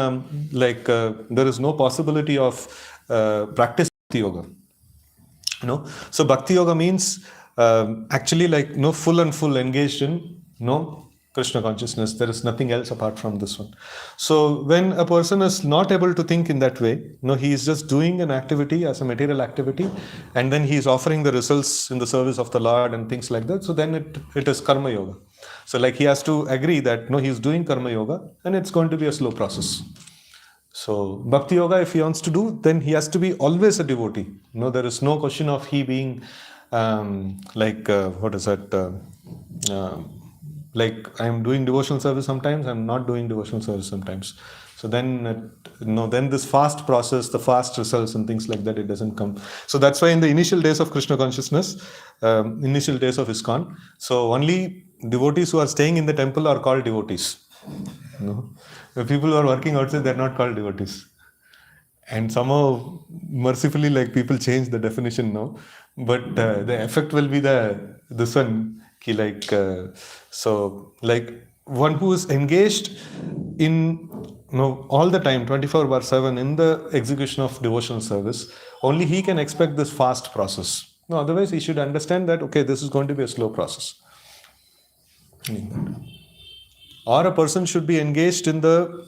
there is no possibility of practice yoga. So bhakti yoga means actually like full and full engaged in Krishna consciousness. There is nothing else apart from this one. So when a person is not able to think in that way, he is just doing an activity as a material activity, and then he is offering the results in the service of the Lord and things like that. So then it is karma yoga. So like he has to agree that he is doing karma yoga, and it's going to be a slow process. So bhakti yoga, if he wants to do, then he has to be always a devotee. There is no question of he being what is that? Like I am doing devotional service sometimes, I'm not doing devotional service sometimes. So then, then this fast process, the fast results and things like that, it doesn't come. So that's why in the initial days of Krishna consciousness, initial days of ISKCON, so only devotees who are staying in the temple are called devotees. The people who are working outside, they're not called devotees. And somehow, mercifully, like people change the definition now, but the effect will be this one. So like one who is engaged in all the time, 24/7 in the execution of devotional service, only he can expect this fast process. Otherwise, he should understand that okay, this is going to be a slow process. Or a person should be engaged in the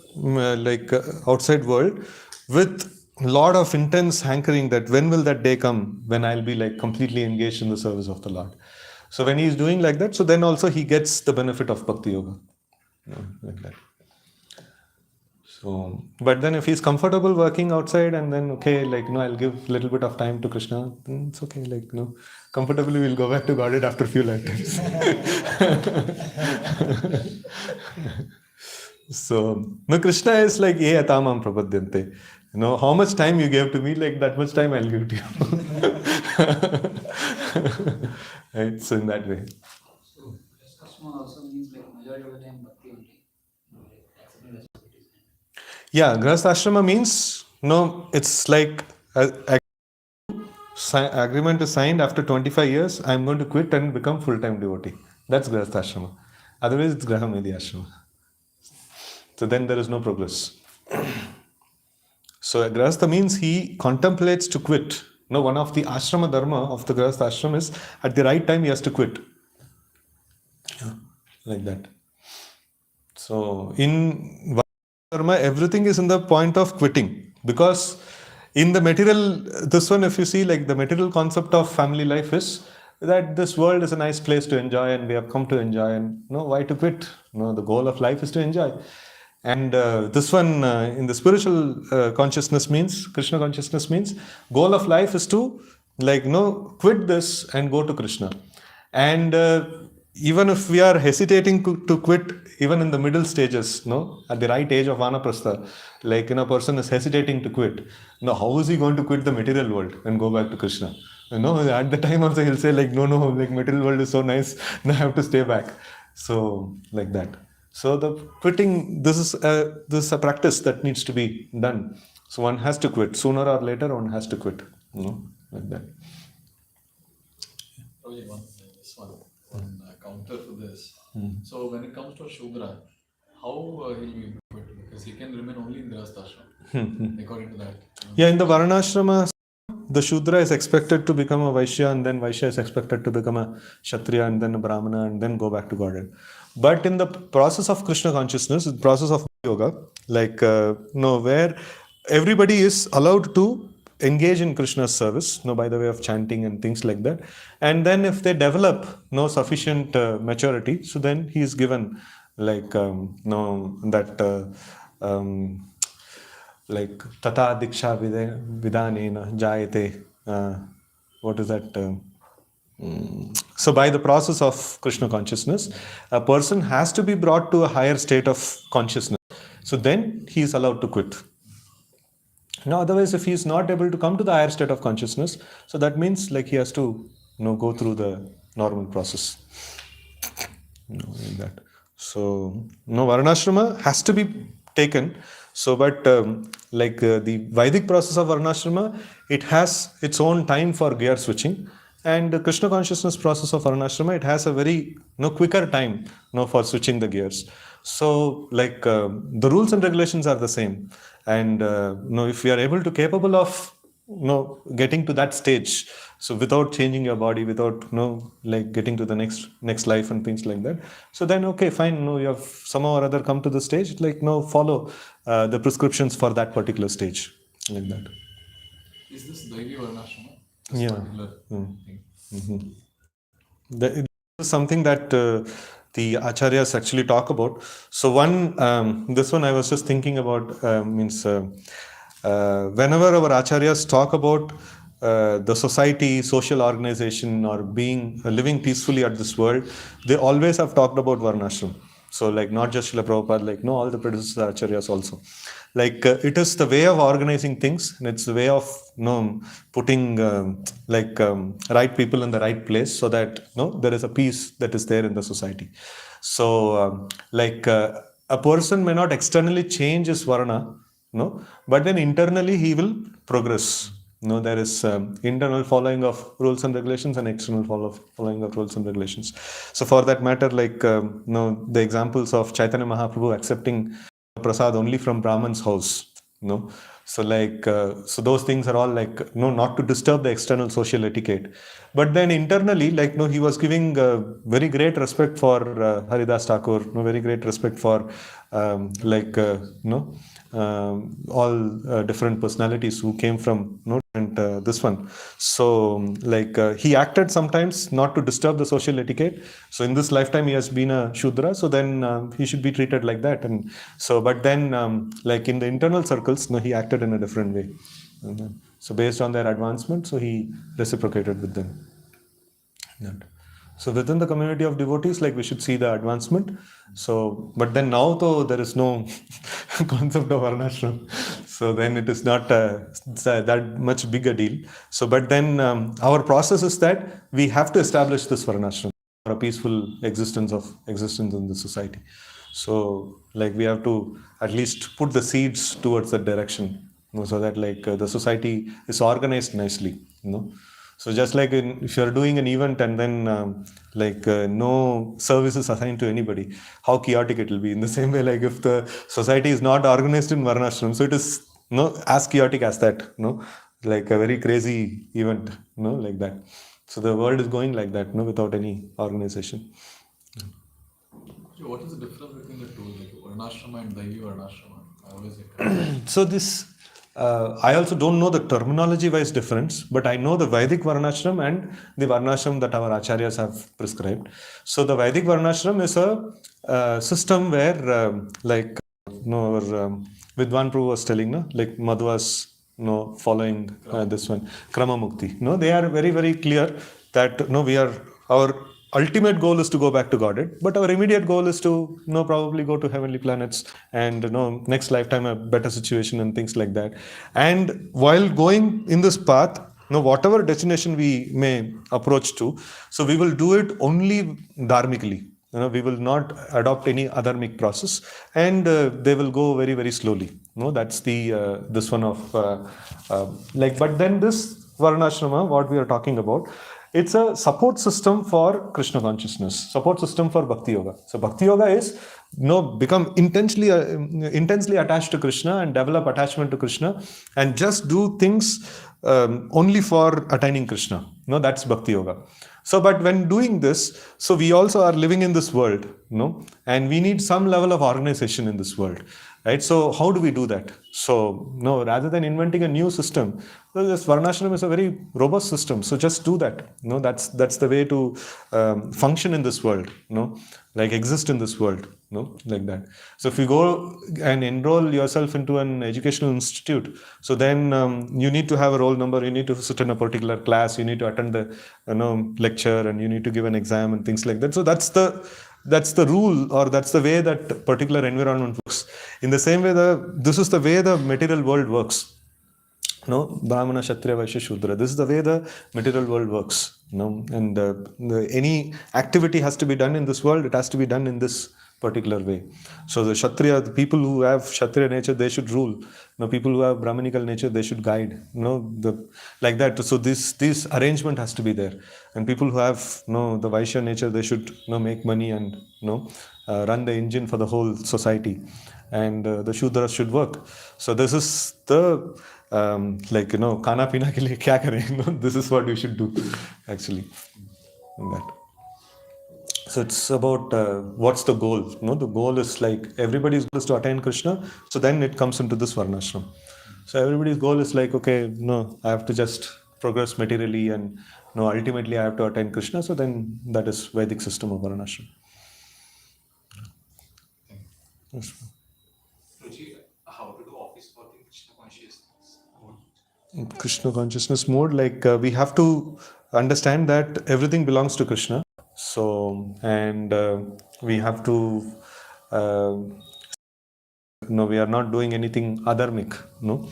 outside world with a lot of intense hankering that when will that day come when I'll be like completely engaged in the service of the Lord. So when he is doing like that, so then also he gets the benefit of bhakti yoga, like that. So, but then if he's comfortable working outside and then okay, like I'll give a little bit of time to Krishna, then it's okay, like comfortably we'll go back to Godhead after a few lifetimes. So, Krishna is like, ye atamam prapadyante. How much time you gave to me, like that much time I'll give to you. It's in that way. So, customer also means like majority of the time bhakti only. Like accepting responsibilities. Yeah, Grahastha Ashrama means, it's like agreement is signed after 25 years, I'm going to quit and become full-time devotee. That's Grahastha Ashrama. Otherwise, it's Grahamedi Ashrama. So then there is no progress. So Grahastha means he contemplates to quit. One of the ashrama dharma of the Grahastha ashram is at the right time he has to quit. Like that. So in dharma, everything is in the point of quitting. Because in the material, this one, if you see, like the material concept of family life is that this world is a nice place to enjoy and we have come to enjoy, and why to quit? The goal of life is to enjoy. And this one in the spiritual consciousness means, Krishna consciousness means, goal of life is to quit this and go to Krishna. And even if we are hesitating to quit, even in the middle stages, at the right age of vanaprastha, like a person is hesitating to quit. How is he going to quit the material world and go back to Krishna? At the time also he'll say like, no, like material world is so nice, now I have to stay back. So like that. So the quitting, this is a practice that needs to be done. So one has to quit. Sooner or later, one has to quit. Like that. Prabhuji, one counter to this. So when it comes to Shudra, how he'll be quit? Because he can remain only in Grahastha Ashram, according to that. Yeah, in the Varanashrama, the Shudra is expected to become a Vaishya, and then Vaishya is expected to become a Kshatriya, and then a Brahmana, and then go back to Godhead. But in the process of Krishna consciousness, the process of yoga, like where everybody is allowed to engage in Krishna's service, by the way of chanting and things like that. And then if they develop sufficient maturity, so then he is given like like tata diksha vidanena jayate. What is that? So by the process of Krishna consciousness, a person has to be brought to a higher state of consciousness. So then he is allowed to quit. Otherwise, if he is not able to come to the higher state of consciousness, so that means like he has to go through the normal process. Like that. So Varnashrama has to be taken. So, but the Vedic process of Varnashrama, it has its own time for gear switching. And the Krishna consciousness process of Varnashrama, it has a very quicker time for switching the gears. So like the rules and regulations are the same. And if we are capable of getting to that stage. So without changing your body, without like getting to the next life and things like that. So then okay, fine. You have somehow or other come to the stage. Like follow the prescriptions for that particular stage, like that. Is this Daivi Varnashrama? This Yeah. particular thing. This is something that the acharyas actually talk about. So this one I was just thinking about means whenever our acharyas talk about the society, social organization, or being living peacefully at this world, they always have talked about varnashram. So like not just Srila Prabhupada, like all the predecessor acharyas also. Like it is the way of organizing things, and it's the way of putting right people in the right place, so that there is a peace that is there in the society. So a person may not externally change his varna, but then internally he will progress. There is internal following of rules and regulations and external following of rules and regulations. So for that matter, like the examples of Chaitanya Mahaprabhu accepting prasad only from Brahman's house, so like so those things are all like not to disturb the external social etiquette. But then internally, like he was giving very great respect for Haridas Thakur, very great respect for all different personalities who came from and this one. So he acted sometimes not to disturb the social etiquette. So in this lifetime he has been a Shudra, so then he should be treated like that. And so but then like in the internal circles, he acted in a different way. So based on their advancement, so he reciprocated with them. So within the community of devotees, like we should see the advancement. So, but then now though there is no concept of varnashram, so then it is not that much big a deal. So, but then our process is that we have to establish this varnashram for a peaceful existence in the society. So, like we have to at least put the seeds towards that direction, so that like the society is organized nicely, So just like if you're doing an event and then no service is assigned to anybody, how chaotic it will be. In the same way, like if the society is not organized in varnashram, so it is as chaotic as that, like a very crazy event, like that. So the world is going like that, without any organization. So what is the difference between the two, like Varnashrama and Daivi Varnashrama? I always get So this, I also don't know the terminology-wise difference, but I know the Vedic Varnashram and the Varnashram that our acharyas have prescribed. So the Vedic Varnashram is a system where, our Vidwan Prabhu was telling, like Madhvas, following this one, Krama Mukti. They are very, very clear that we are our ultimate goal is to go back to Godhead, but our immediate goal is to probably go to heavenly planets and next lifetime a better situation and things like that. And while going in this path, whatever destination we may approach to, so we will do it only dharmically. We will not adopt any adharmic process, and they will go very, very slowly. That's the this one of But then this varnashrama, what we are talking about, it's a support system for Krishna consciousness, support system for Bhakti Yoga. So Bhakti Yoga is become intensely attached to Krishna and develop attachment to Krishna and just do things only for attaining Krishna. That's Bhakti Yoga. So, but when doing this, so we also are living in this world, and we need some level of organization in this world, right? So, how do we do that? So, rather than inventing a new system, well, this Varnashram is a very robust system. So, just do that. That's the way to function in this world, like exist in this world, like that. So, if you go and enroll yourself into an educational institute, so then you need to have a roll number, you need to sit in a particular class, you need to attend the lecture, and you need to give an exam and things like that. So that's the rule, or that's the way that particular environment works. In the same way, this is the way the material world works. Brahmana, Kshatriya, Vaishya, Shudra. This is the way the material world works. And any activity has to be done in this world, it has to be done in this particular way. So the Kshatriya, the people who have Kshatriya nature, they should rule. People who have Brahminical nature, they should guide. Like that. So this arrangement has to be there. And people who have the Vaishya nature, they should make money and run the engine for the whole society. And the Shudras should work. So this is the like, खाना पीना के लिए क्या करें? This is what you should do, actually. In that. So it's about what's the goal? The goal is like everybody's goal is to attain Krishna. So then it comes into this varnashram. So everybody's goal is like, okay, no, I have to just progress materially, and no, ultimately I have to attain Krishna. So then that is Vedic system of varnashram. Yes. Prabhuji, how to do office work in Krishna consciousness? In Krishna consciousness mode, like we have to understand that everything belongs to Krishna. So, and we have to uh, no, we are not doing anything adharmic, no,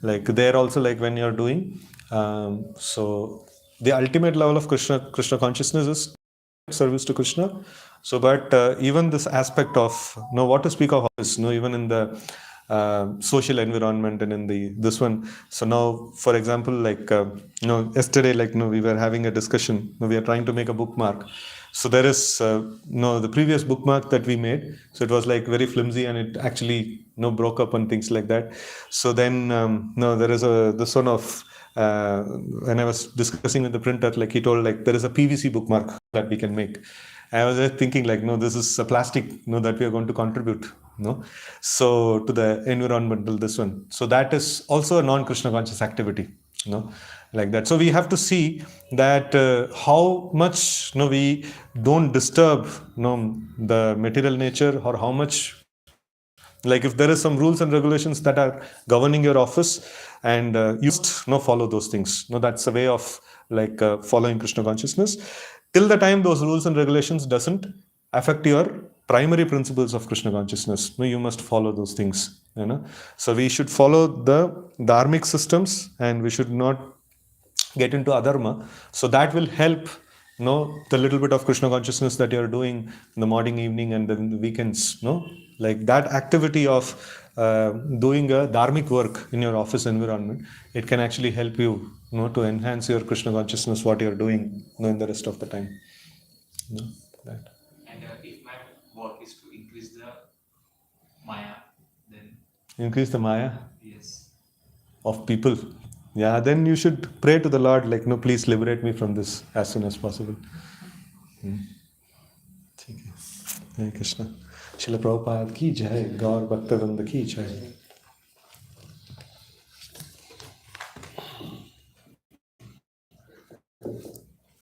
like there also, like when you're doing so the ultimate level of Krishna consciousness is service to Krishna. So but even this aspect of what to speak of office, even in the social environment and in the this one. So now, for example, like yesterday, like we were having a discussion. We are trying to make a bookmark. So there is the previous bookmark that we made. So it was like very flimsy, and it actually broke up and things like that. So then there is this one of when I was discussing with the printer, like he told, like there is a PVC bookmark that we can make. I was just thinking, like, no, this is a plastic, that we are going to contribute, so to the environmental this one. So that is also a non-Krishna conscious activity, like that. So we have to see that how much we don't disturb the material nature, or how much, like if there is some rules and regulations that are governing your office, and you just follow those things. That's a way of like following Krishna consciousness, till the time those rules and regulations doesn't affect your primary principles of Krishna consciousness. You must follow those things, so we should follow the dharmic systems, and we should not get into adharma. So that will help the little bit of Krishna consciousness that you're doing in the morning, evening, and then the weekends, like that activity of doing a dharmic work in your office environment, it can actually help you, to enhance your Krishna consciousness, what you're doing, in the rest of the time. That. And if my work is to increase the Maya, then Increase the Maya yes. of people. Yeah, then you should pray to the Lord, like, please liberate me from this as soon as possible. ठीक है, हरे कृष्णा। शिल प्रभुपाद की जय, गौर भक्तवृंद की जय।